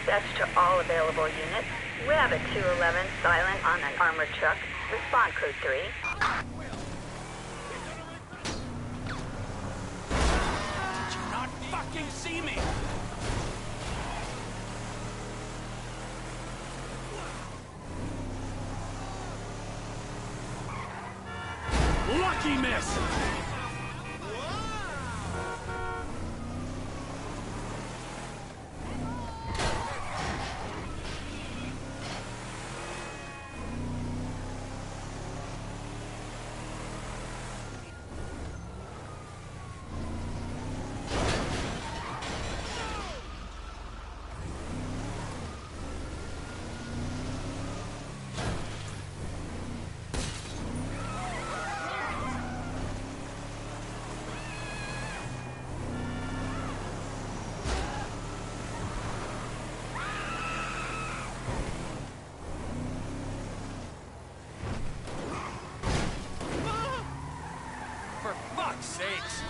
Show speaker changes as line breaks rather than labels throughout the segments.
Dispatch to all available units. We have a 211 silent on an armored truck. Respond, Code 3.
Did you not fucking see me? Lucky miss! Sakes.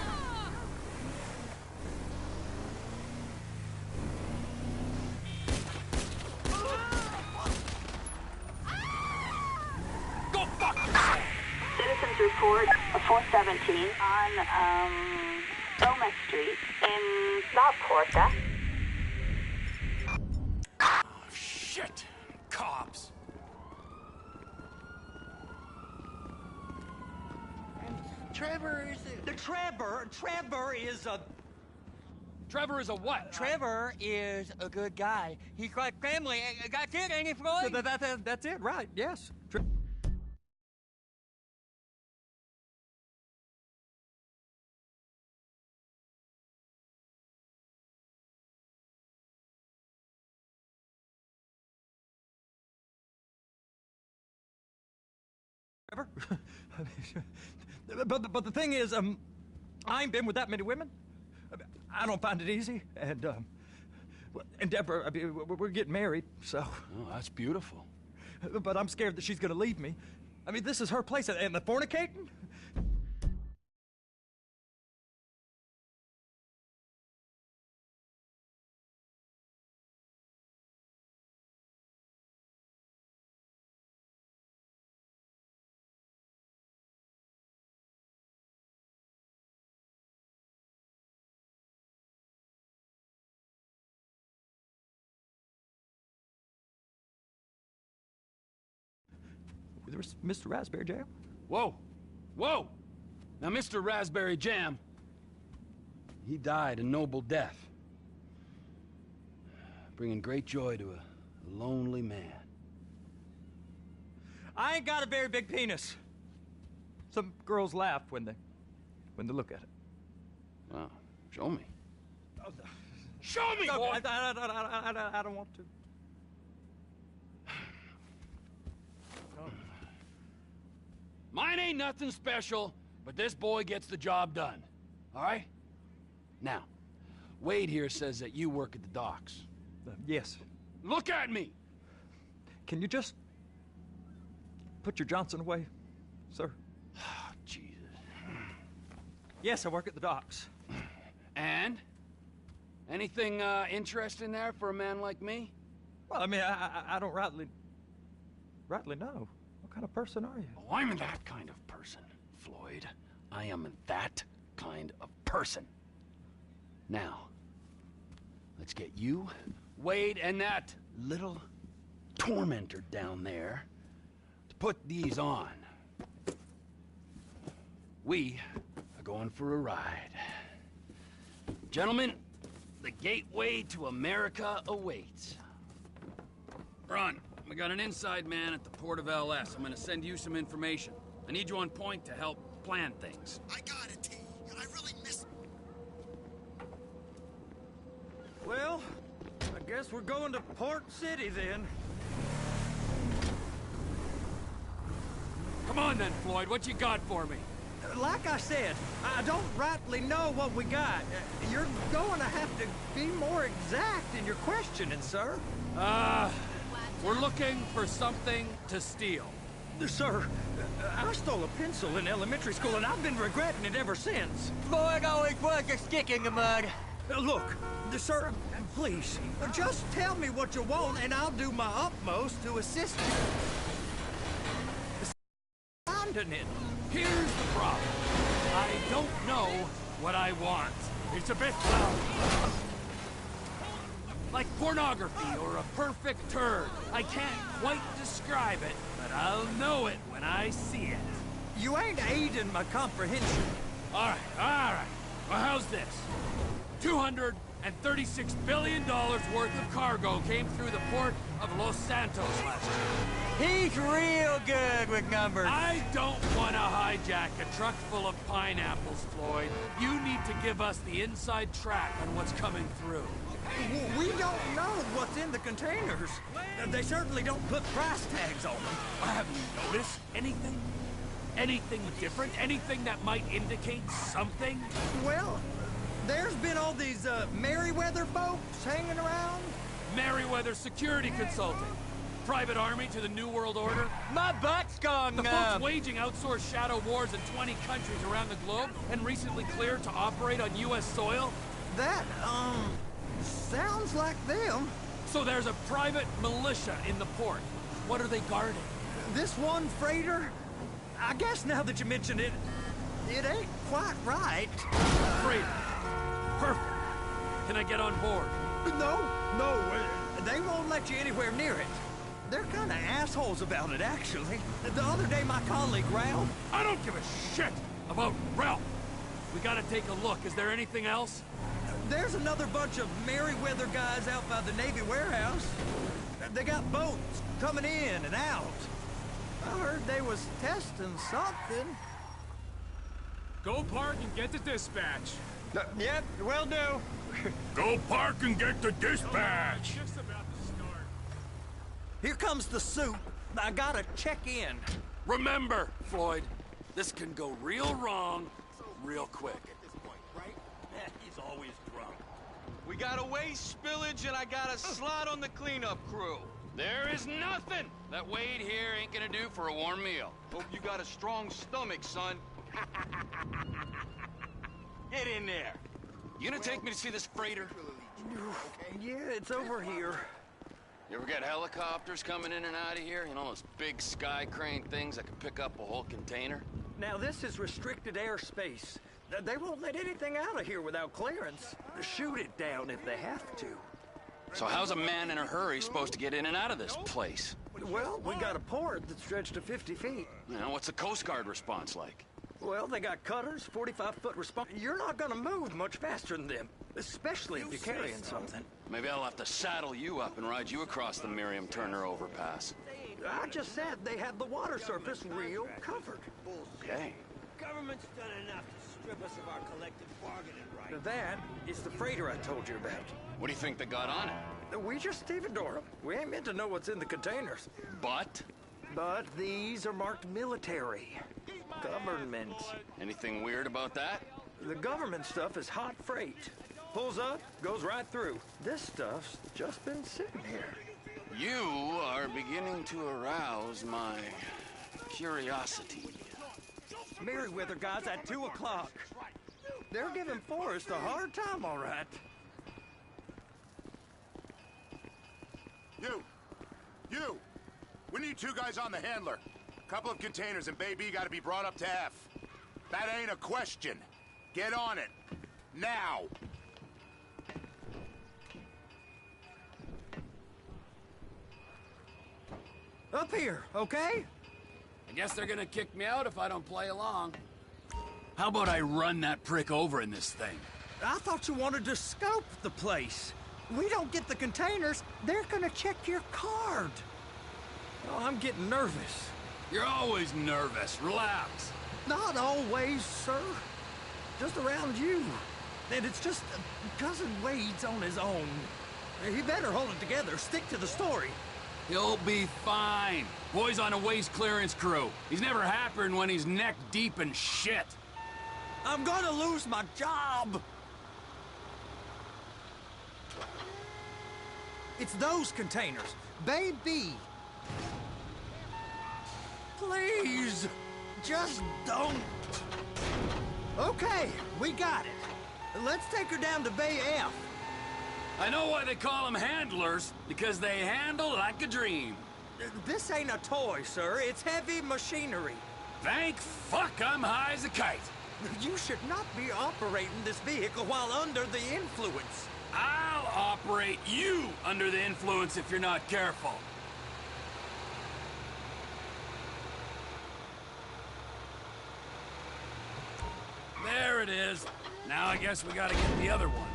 Go fuck yourself.
Citizens report 417 on, Gomez Street in La Porta.
Oh, shit. Cops.
Trevor is Trevor is a...
Trevor is a what?
Trevor is a good guy. He's got family. That's it, ain't it, Floyd?
That's it, right, yes. Trevor? But the thing is, I ain't been with that many women. I don't find it easy, and Deborah, I mean, we're getting married, so...
Oh, that's beautiful.
But I'm scared that she's gonna leave me. I mean, this is her place, and the fornicating? There's Mr. Raspberry Jam.
Whoa. Whoa! Now, Mr. Raspberry Jam, he died a noble death, bringing great joy to a lonely man.
I ain't got a very big penis. Some girls laugh when they look at it.
Wow. Show me. Show me,
No,
boy!
I don't want to.
Mine ain't nothing special, but this boy gets the job done. All right? Now, Wade here says that you work at the docks.
Yes.
Look at me!
Can you just put your Johnson away, sir?
Oh, Jesus.
Yes, I work at the docks.
And? Anything interesting there for a man like me?
Well, I mean, I don't rightly know. What kind of person are you?
Oh, I'm that kind of person, Floyd. I am that kind of person. Now, let's get you, Wade, and that little tormentor down there to put these on. We are going for a ride. Gentlemen, the gateway to America awaits. Ron, we got an inside man at the port of LS. I'm gonna send you some information. I need you on point to help plan things.
I got it, T. I really miss...
Well, I guess we're going to Port City then.
Come on then, Floyd. What you got for me?
Like I said, I don't rightly know what we got. You're going to have to be more exact in your questioning, sir.
We're looking for something to steal.
Sir, I stole a pencil in elementary school, and I've been regretting it ever since.
Floyd always was a stick in the mud.
Look, sir, Please, just tell me what you want and I'll do my utmost to assist you. Finding it.
Here's the problem. I don't know what I want. It's a bit like pornography or a perfect turd. I can't quite describe it, but I'll know it when I see it.
You ain't aiding my comprehension.
All right. Well, how's this? $236 billion worth of cargo came through the port of Los Santos last year.
He's real good with numbers.
I don't want to hijack a truck full of pineapples, Floyd. You need to give us the inside track on what's coming through.
We don't know what's in the containers. They certainly don't put price tags on them.
Have you noticed anything? Anything different? Anything that might indicate something?
Well, there's been all these Merryweather folks hanging around.
Merryweather Security Consulting. Private army to the New World Order.
My butt's gone
The
numb.
folks waging outsourced shadow wars in 20 countries around the globe and recently cleared to operate on U.S. soil.
That, sounds like them.
So there's a private militia in the port. What are they guarding?
This one freighter, I guess now that you mention it, it ain't quite right.
Freighter. Perfect. Can I get on board?
No, they won't let you anywhere near it. They're kind of assholes about it, actually. The other day, my colleague, Ralph...
I don't give a shit about Ralph. We gotta take a look. Is there anything else?
There's another bunch of Merryweather guys out by the Navy warehouse. They got boats coming in and out. I heard they was testing something.
Go park and get to dispatch.
Yep, will do.
Go park and get the dispatch.
Just about to start.
Here comes the soup. I gotta check in.
Remember, Floyd, this can go real wrong real quick.
He's always drunk.
We got a waste spillage and I got a slot on the cleanup crew.
There is nothing that Wade here ain't gonna do for a warm meal.
Hope you got a strong stomach, son. Get in there.
You gonna take me to see this freighter?
Yeah, it's over here.
You ever get helicopters coming in and out of here? You know, those big sky crane things that can pick up a whole container?
Now, this is restricted airspace. They won't let anything out of here without clearance. Shoot it down if they have to.
So how's a man in a hurry supposed to get in and out of this place?
Well, we got a port that's stretched to 50 feet.
You know, what's the Coast Guard response like?
Well, they got cutters, 45-foot response. You're not gonna move much faster than them, especially if you're carrying something.
Maybe I'll have to saddle you up and ride you across the Miriam Turner overpass.
I just said they have the water surface real covered.
Okay.
Government's done enough to strip us of our collective bargaining rights.
That is the freighter I told you about.
What do you think they got on it?
We just stevedore them. We ain't meant to know what's in the containers.
But?
But these are marked military. Government.
Anything weird about that?
The government stuff is hot freight. Pulls up, goes right through. This stuff's just been sitting here.
You are beginning to arouse my curiosity.
Merryweather guys at 2 o'clock. They're giving Forrest a hard time, all right.
You! We need 2 guys on the handler. Couple of containers and Baby gotta be brought up to F. That ain't a question. Get on it. Now!
Up here, okay?
I guess they're gonna kick me out if I don't play along. How about I run that prick over in this thing?
I thought you wanted to scope the place. We don't get the containers, they're gonna check your card. Oh, I'm getting nervous.
You're always nervous. Relax.
Not always, sir. Just around you. And it's just Cousin Wade's on his own. He better hold it together, stick to the story.
He'll be fine. Boy's on a waste clearance crew. He's never happier than when he's neck deep in shit.
I'm gonna lose my job. It's those containers. Baby. Please, just don't. Okay, we got it. Let's take her down to Bay F.
I know why they call them handlers, because they handle like a dream.
This ain't a toy, sir. It's heavy machinery.
Thank fuck I'm high as a kite.
You should not be operating this vehicle while under the influence.
I'll operate you under the influence if you're not careful. There it is. Now I guess we gotta get the other one.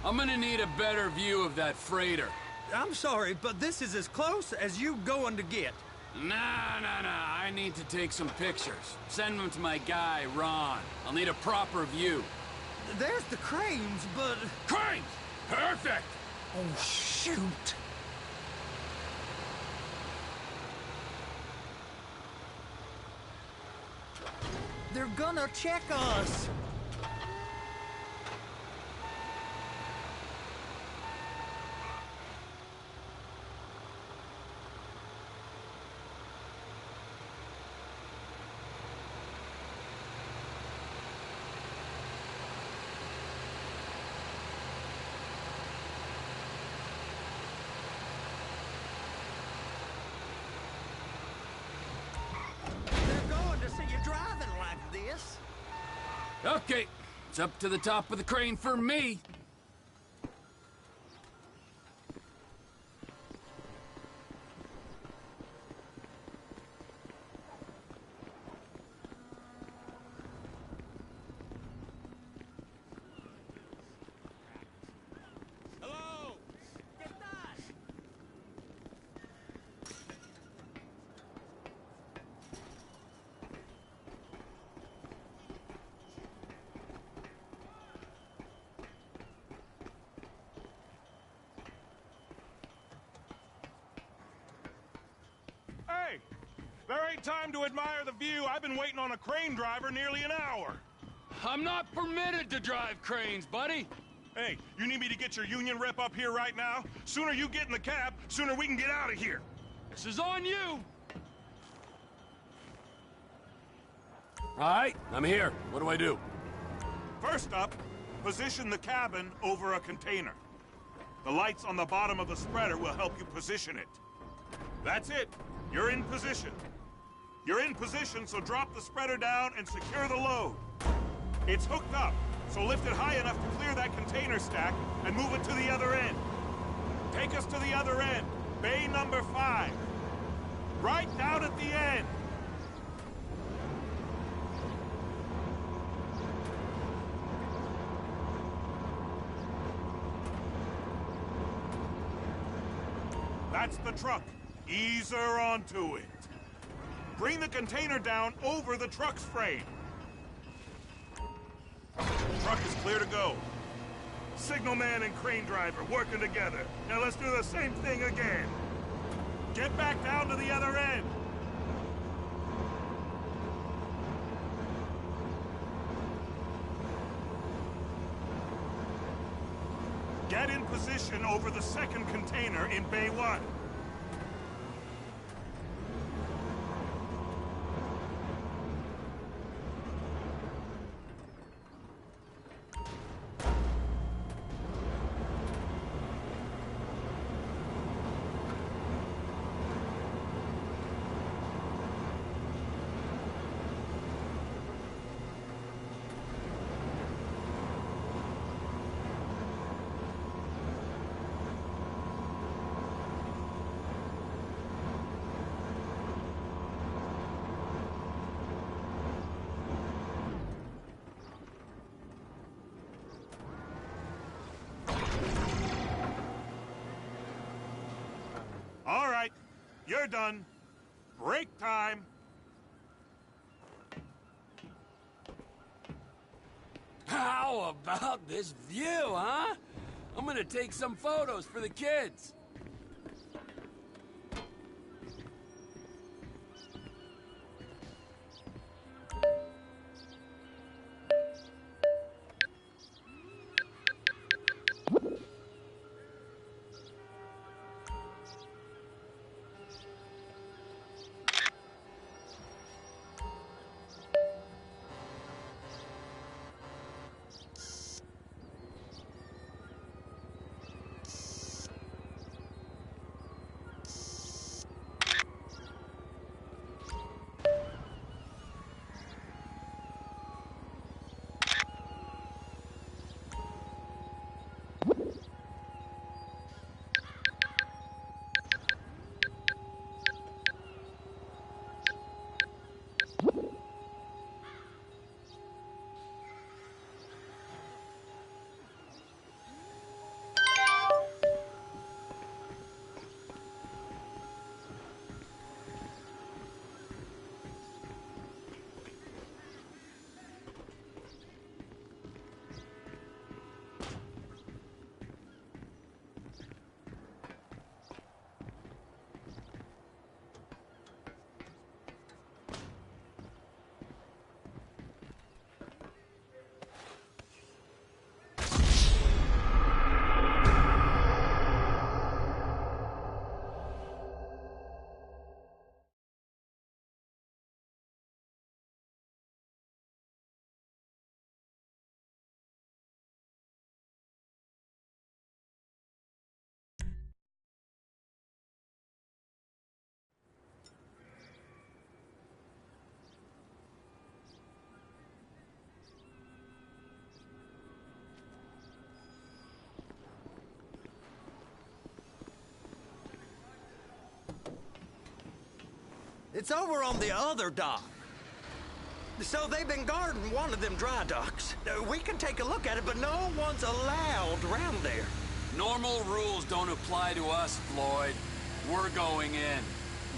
I'm gonna need a better view of that freighter.
I'm sorry, but this is as close as you going to get.
Nah. I need to take some pictures. Send them to my guy, Ron. I'll need a proper view.
There's the cranes, but...
Cranes! Perfect!
Oh, shoot! They're gonna check us!
Okay, it's up to the top of the crane for me.
Hello? Hey! There ain't time to admire the view. I've been waiting on a crane driver nearly an hour.
I'm not permitted to drive cranes, buddy.
Hey, you need me to get your union rep up here right now? Sooner you get in the cab, sooner we can get out of here.
This is on you. All right, I'm here. What do I do?
First up, position the cabin over a container. The lights on the bottom of the spreader will help you position it. That's it. You're in position. You're in position, so drop the spreader down and secure the load. It's hooked up, so lift it high enough to clear that container stack and move it to the other end. Take us to the other end, bay number 5. Right down at the end. That's the truck. Ease her onto it. Bring the container down over the truck's frame. Truck is clear to go. Signalman and crane driver working together. Now let's do the same thing again. Get back down to the other end. Get in position over the second container in Bay 1. All right, you're done. Break time.
How about this view, huh? I'm gonna take some photos for the kids.
It's over on the other dock. So they've been guarding one of them dry docks. We can take a look at it, but no one's allowed around there.
Normal rules don't apply to us, Floyd. We're going in.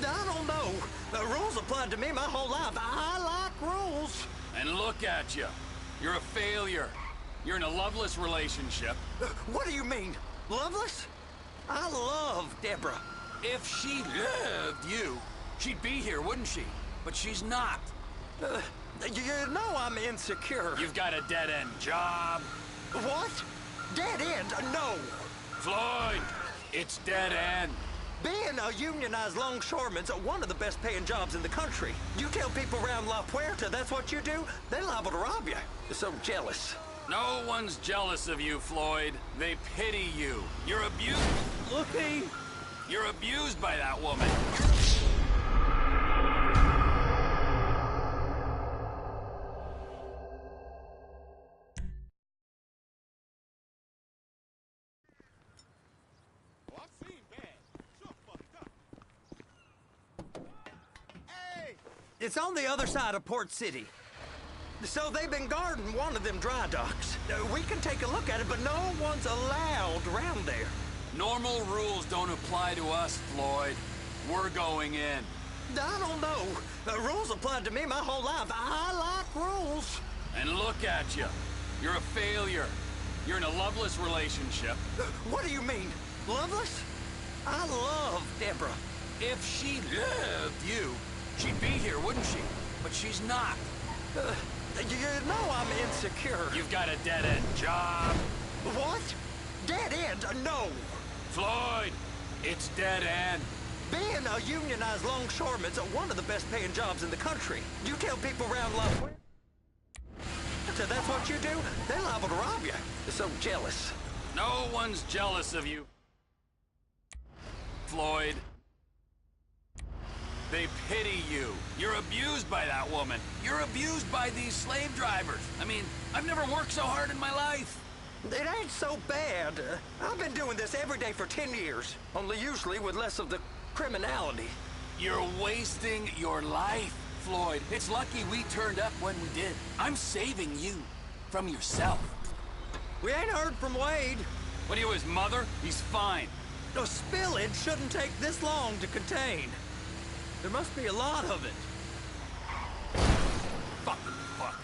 I don't know. The rules applied to me my whole life. I like rules.
And look at you. You're a failure. You're in a loveless relationship.
What do you mean? Loveless? I love Deborah.
If she loved you, she'd be here, wouldn't she? But she's not.
You know I'm insecure.
You've got a dead-end job.
What? Dead end? No.
Floyd, it's dead end.
Being a unionized longshoreman's one of the best paying jobs in the country. You tell people around La Puerta that's what you do, they're liable to rob you. They're so jealous.
No one's jealous of you, Floyd. They pity you. You're abused.
Looky.
You're abused by that woman.
It's on the other side of Port City. So they've been guarding one of them dry docks. We can take a look at it, but no one's allowed around there.
Normal rules don't apply to us, Floyd. We're going in.
I don't know. The rules applied to me my whole life. I like rules.
And look at you. You're a failure. You're in a loveless relationship.
What do you mean? Loveless? I love Deborah.
If she loved you, she'd be here, wouldn't she? But she's not.
You know I'm insecure.
You've got a dead-end job.
What? Dead end? No.
Floyd, it's dead end.
Being a unionized longshoreman's one of the best paying jobs in the country. You tell people around La Puerta that's what you do, they're liable to rob you. They're so jealous.
No one's jealous of you, Floyd. They pity you. You're abused by that woman. You're abused by these slave drivers. I mean, I've never worked so hard in my life.
It ain't so bad. I've been doing this every day for 10 years, only usually with less of the criminality.
You're wasting your life, Floyd. It's lucky we turned up when we did. I'm saving you from yourself.
We ain't heard from Wade.
What are you, his mother? He's fine.
A spillage shouldn't take this long to contain. There must be a lot of it.
Fucking fuck.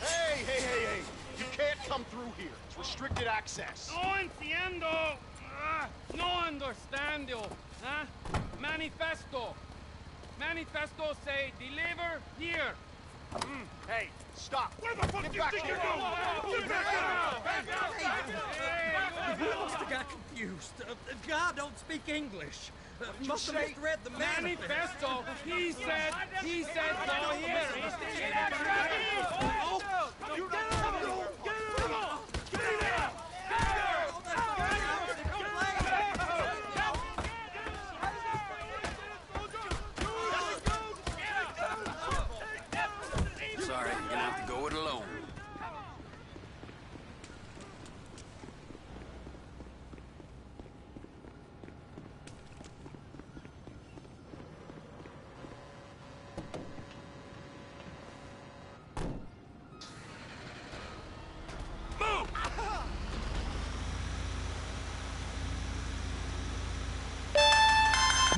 Hey! You can't come through here. It's restricted access.
No entiendo. No understando. Huh? Manifesto. Manifesto say deliver here.
Hey, stop.
Where the fuck
Get
do you
back
think
here.
you're going?
We must have got confused. God don't speak English. Must have
say?
misread the manifesto.
Manifesto. He said go here.
Sorry, you're gonna have to go it alone.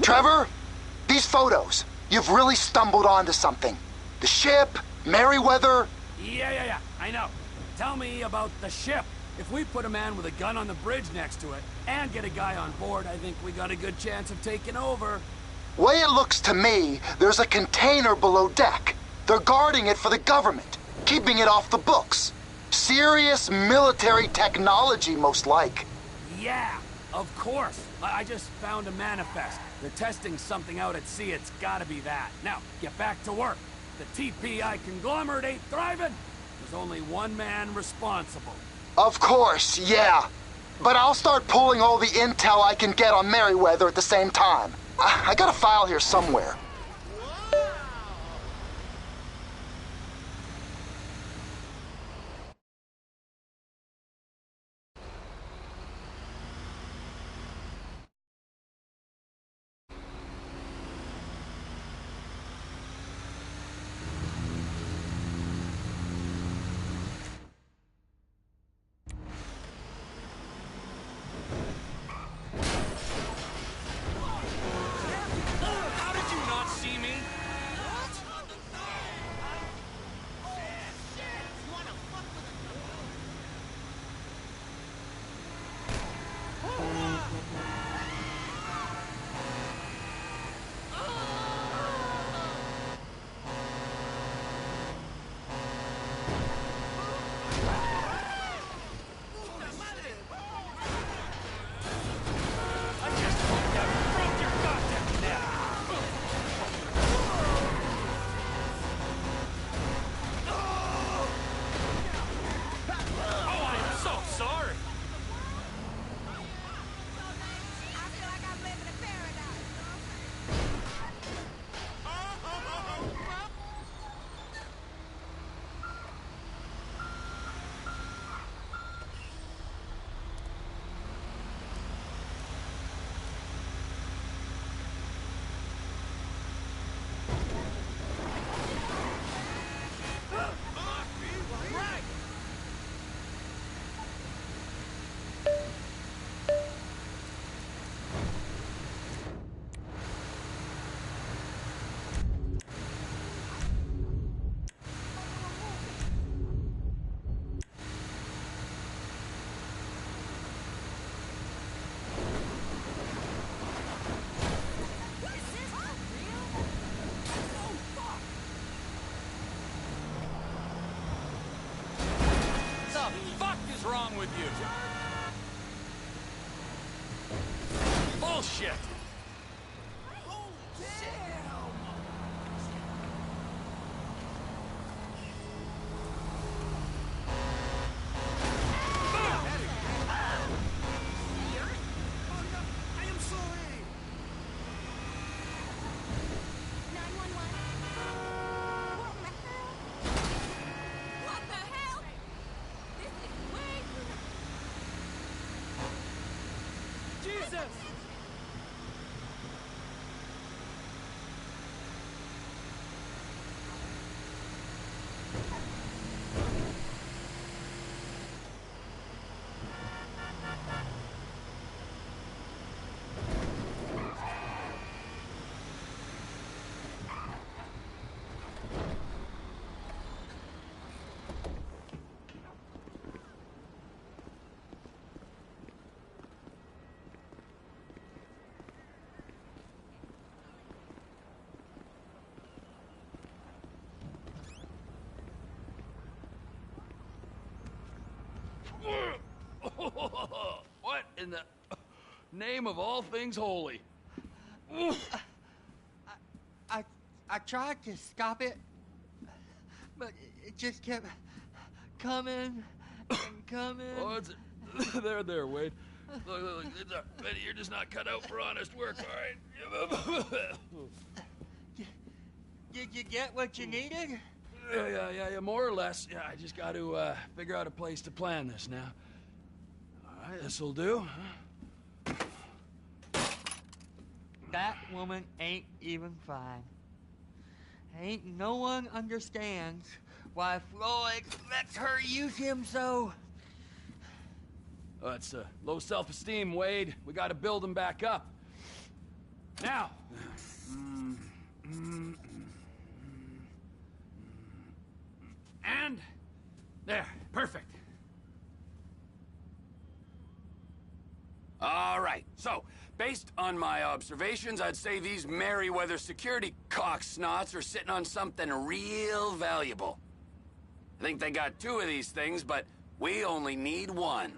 Trevor, these photos, you've really stumbled onto something. The ship, Merryweather.
Yeah, I know. Tell me about the ship. If we put a man with a gun on the bridge next to it and get a guy on board, I think we got a good chance of taking over.
Way it looks to me, there's a container below deck. They're guarding it for the government, keeping it off the books. Serious military technology, most like.
Yeah, of course. I just found a manifest. They're testing something out at sea. It's gotta be that. Now, get back to work. The TPI conglomerate ain't thriving. There's only one man responsible.
Of course, yeah. But I'll start pulling all the intel I can get on Merryweather at the same time. I got a file here somewhere.
with you? Bullshit! What in the name of all things holy?
I tried to stop it, but it just kept coming and coming.
Oh, it's there, Wade. Look, you're just not cut out for honest work, all right?
Did you get what you needed?
Yeah, more or less. Yeah, I just got to figure out a place to plan this now. All right, this'll do.
That woman ain't even fine. Ain't no one understands why Floyd lets her use him so.
Oh, it's low self-esteem, Wade. We got to build him back up. Now. And there, perfect. All right, so based on my observations, I'd say these Merryweather security cocksnots are sitting on something real valuable. I think they got 2 of these things, but we only need 1.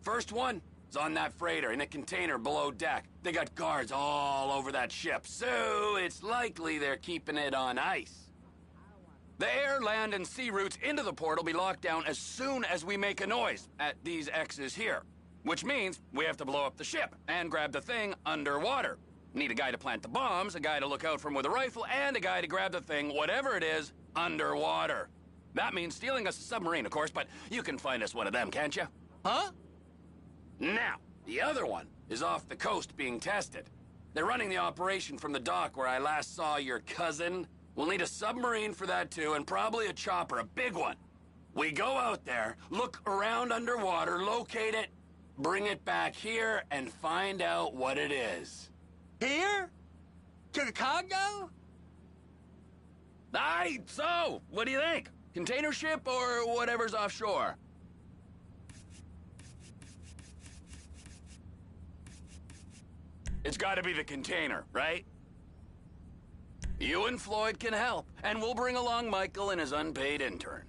First one is on that freighter in a container below deck. They got guards all over that ship, so it's likely they're keeping it on ice. The air, land, and sea routes into the port will be locked down as soon as we make a noise at these X's here. Which means we have to blow up the ship and grab the thing underwater. Need a guy to plant the bombs, a guy to look out for him with a rifle, and a guy to grab the thing, whatever it is, underwater. That means stealing us a submarine, of course, but you can find us one of them, can't you?
Huh?
Now, the other one is off the coast being tested. They're running the operation from the dock where I last saw your cousin. We'll need a submarine for that too, and probably a chopper, a big one. We go out there, look around underwater, locate it, bring it back here, and find out what it is.
Here? To the Congo?
Aye, so, what do you think? Container ship or whatever's offshore? It's gotta be the container, right? You and Floyd can help, and we'll bring along Michael and his unpaid intern.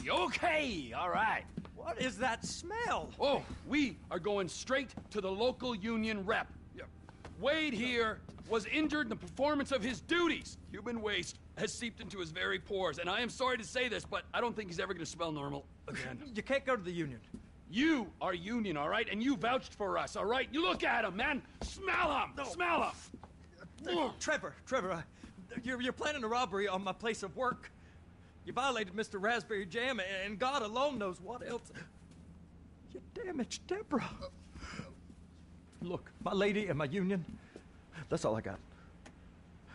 Okay, all right.
What is that smell?
Oh, we are going straight to the local union rep. Wade here was injured in the performance of his duties. Human waste has seeped into his very pores, and I am sorry to say this, but I don't think he's ever going to smell normal again.
You can't go to the union.
You are union, all right? And you vouched for us, all right? You look at him, man. Smell him. No. Smell him.
Trevor, you're planning a robbery on my place of work. You violated Mr. Raspberry Jam, and God alone knows what else. You damaged Deborah. Look, my lady and my union, that's all I got.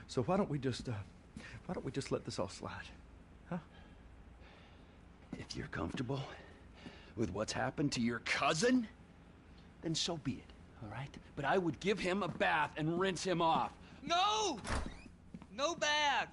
So why don't we just let this all slide, huh?
If you're comfortable with what's happened to your cousin, then so be it, all right? But I would give him a bath and rinse him off.
No! No bath!